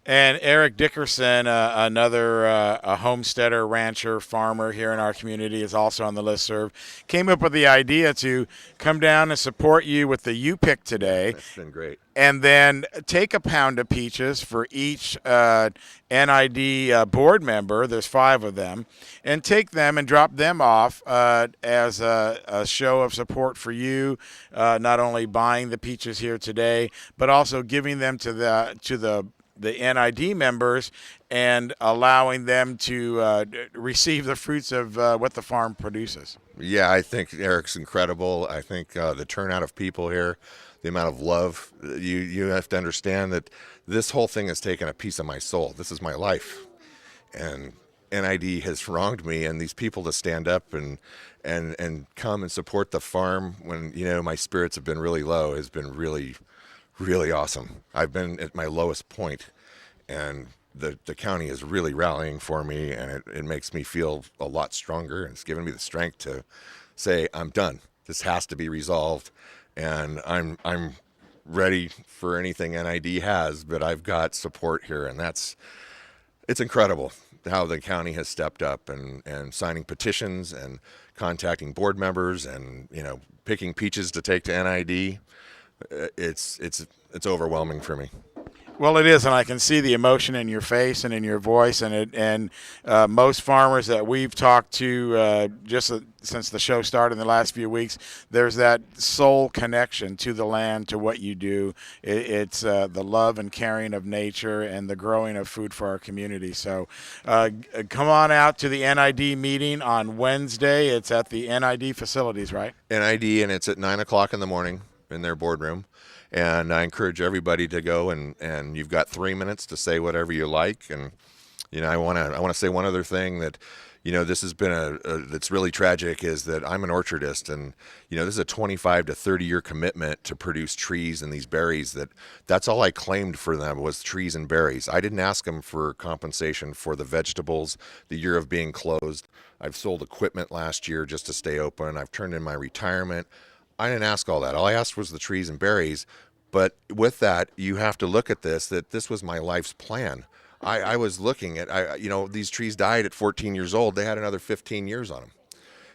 And Eric Dickerson, another a homesteader, rancher, farmer here in our community, is also on the listserv, came up with the idea to come down and support you with the U-Pick today. That's been great. And then take a pound of peaches for each NID board member. There's 5 of them. And take them and drop them off as a show of support for you, not only buying the peaches here today, but also giving them to the NID members and allowing them to receive the fruits of what the farm produces. Yeah, I think Eric's incredible. I think the turnout of people here, the amount of love, you have to understand that this whole thing has taken a piece of my soul. This is my life. And NID has wronged me, and these people to stand up and and come and support the farm when, you know, my spirits have been really low has been really, really awesome. I've been at my lowest point, and the county is really rallying for me, and it makes me feel a lot stronger, and it's given me the strength to say, I'm done. This has to be resolved, and I'm ready for anything NID has, but I've got support here, and it's incredible how the county has stepped up and signing petitions and contacting board members and, you know, picking peaches to take to NID. It's overwhelming for me. Well, it is, and I can see the emotion in your face and in your voice, and most farmers that we've talked to since the show started in the last few weeks, there's that soul connection to the land, to what you do. It's the love and caring of nature and the growing of food for our community. So come on out to the NID meeting on Wednesday. It's at the NID facilities, right? NID, and it's at 9 o'clock in the morning in their boardroom. And I encourage everybody to go, and you've got 3 minutes to say whatever you like. And, you know, I want to say one other thing that, you know, this has been that's really tragic, is that I'm an orchardist, and, you know, this is a 25 to 30 year commitment to produce trees and these berries. That's all I claimed for them was trees and berries. I didn't ask them for compensation for the vegetables, the year of being closed. I've sold equipment last year just to stay open. I've turned in my retirement. I didn't ask all that. All I asked was the trees and berries. But with that, you have to look at that this was my life's plan. I was looking at, you know, these trees died at 14 years old. They had another 15 years on them.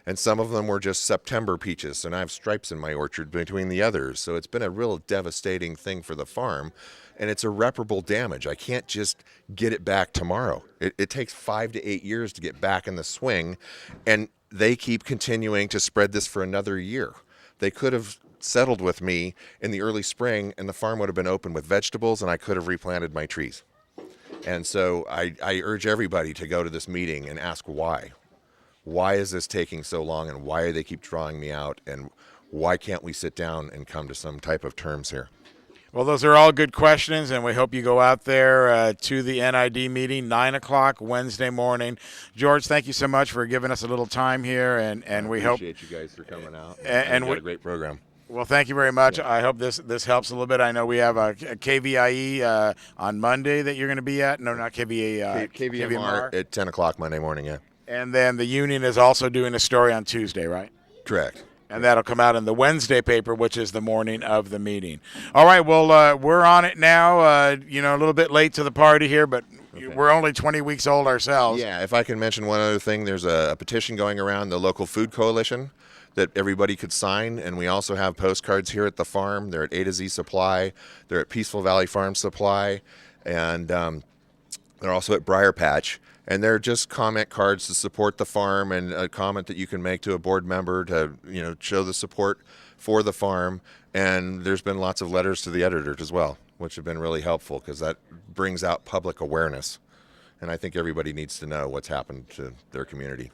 And some of them were just September peaches, and I have stripes in my orchard between the others. So it's been a real devastating thing for the farm, and it's irreparable damage. I can't just get it back tomorrow. It takes 5 to 8 years to get back in the swing, and they keep continuing to spread this for another year. They could have settled with me in the early spring, and the farm would have been open with vegetables, and I could have replanted my trees. And so I urge everybody to go to this meeting and ask why. Why is this taking so long, and why do they keep drawing me out, and why can't we sit down and come to some type of terms here? Well, those are all good questions, and we hope you go out there to the NID meeting, 9 o'clock Wednesday morning. George, thank you so much for giving us a little time here, and we hope... appreciate you guys for coming out. And we got a great program. Well, thank you very much. Yeah. I hope this helps a little bit. I know we have a KVIE on Monday that you're going to be at. No, not KVIE. KVMR at 10 o'clock Monday morning, yeah. And then the union is also doing a story on Tuesday, right? Correct. And that'll come out in the Wednesday paper, which is the morning of the meeting. All right, well, we're on it now. You know, a little bit late to the party here, but we're only 20 weeks old ourselves. Yeah, if I can mention one other thing, there's a petition going around the local food coalition that everybody could sign, and we also have postcards here at the farm. They're at A to Z Supply. They're at Peaceful Valley Farm Supply, and they're also at Briar Patch. And they're just comment cards to support the farm, and a comment that you can make to a board member to, you know, show the support for the farm. And there's been lots of letters to the editors as well, which have been really helpful because that brings out public awareness. And I think everybody needs to know what's happened to their community.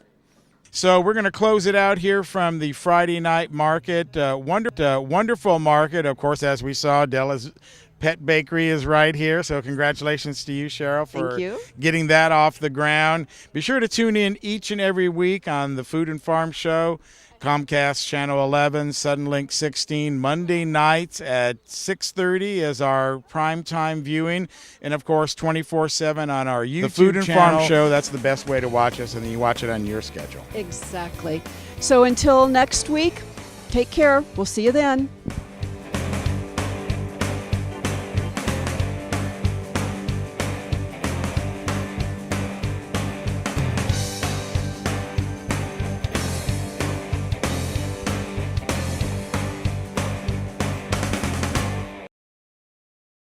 So we're going to close it out here from the Friday night market. Wonderful market, of course, as we saw. Della's Pet Bakery is right here, so congratulations to you, Cheryl, for getting that off the ground. Be sure to tune in each and every week on the Food and Farm Show, Comcast Channel 11, Suddenlink 16, Monday nights at 6:30 is our primetime viewing, and of course 24/7 on our YouTube channel. The Food and Farm Show, that's the best way to watch us, and then you watch it on your schedule. Exactly. So until next week, take care. We'll see you then.